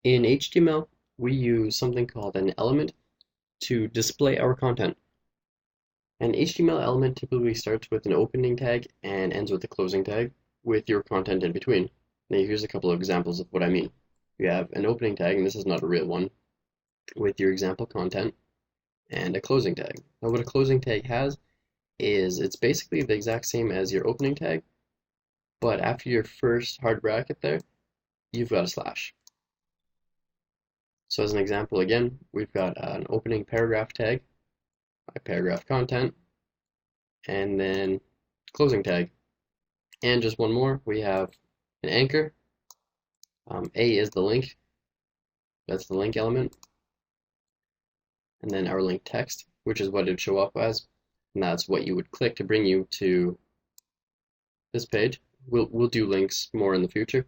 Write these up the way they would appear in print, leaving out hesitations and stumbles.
In HTML, we use something called an element to display our content. An HTML element typically starts with an opening tag and ends with a closing tag with your content in between. Now here's a couple of examples of what I mean. You have an opening tag, and this is not a real one, with your example content, and a closing tag. Now what a closing tag has is it's basically the exact same as your opening tag, but after your first hard bracket there, you've got a slash. So as an example again, we've got an opening paragraph tag, my paragraph content, and then closing tag. And just one more, we have an anchor. A is the link, that's the link element, and then our link text, which is what it would show up as, and that's what you would click to bring you to this page. We'll do links more in the future.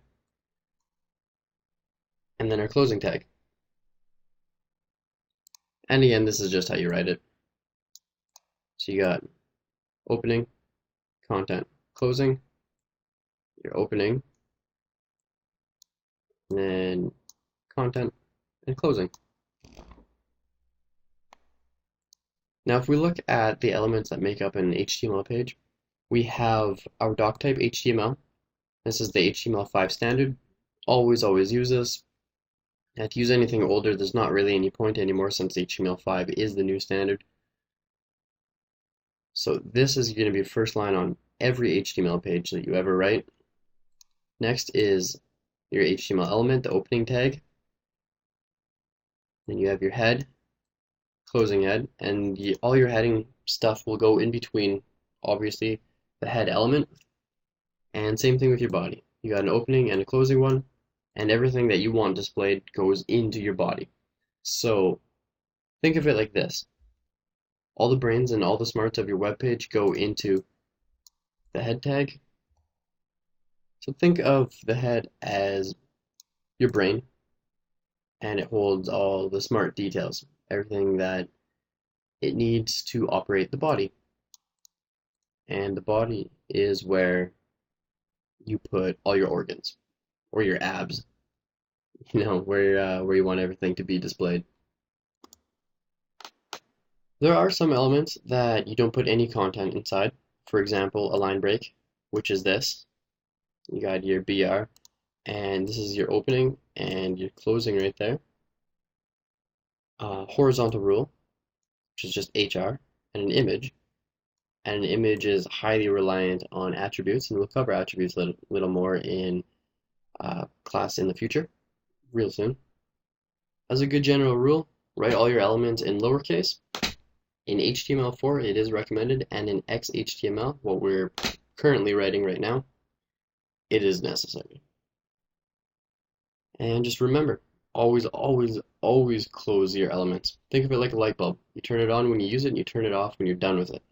And then our closing tag. And again, this is just how you write it. So you got opening, content, closing, your opening, and then content and closing. Now if we look at the elements that make up an HTML page, we have our doc type HTML. This is the HTML5 standard. Always use this. And to use anything older, there's not really any point anymore since HTML5 is the new standard. So this is going to be the first line on every HTML page that you ever write. Next is your HTML element, the opening tag. Then you have your head, closing head, and all your heading stuff will go in between, obviously, the head element. And same thing with your body. You got an opening and a closing one, and everything that you want displayed goes into your body. So think of it like this. All the brains and all the smarts of your web page go into the head tag. So think of the head as your brain, and it holds all the smart details, everything that it needs to operate the body. And the body is where you put all your organs, or your abs, where you want everything to be displayed. There are some elements that you don't put any content inside. For example, a line break, which is this. You got your BR, and this is your opening and your closing right there. Horizontal rule, which is just HR, and an image. And an image is highly reliant on attributes, and we'll cover attributes a little more in class in the future, real soon. As a good general rule, write all your elements in lowercase. In HTML4, it is recommended, and in XHTML, what we're currently writing right now, it is necessary. And just remember, always close your elements. Think of it like a light bulb. You turn it on when you use it, and you turn it off when you're done with it.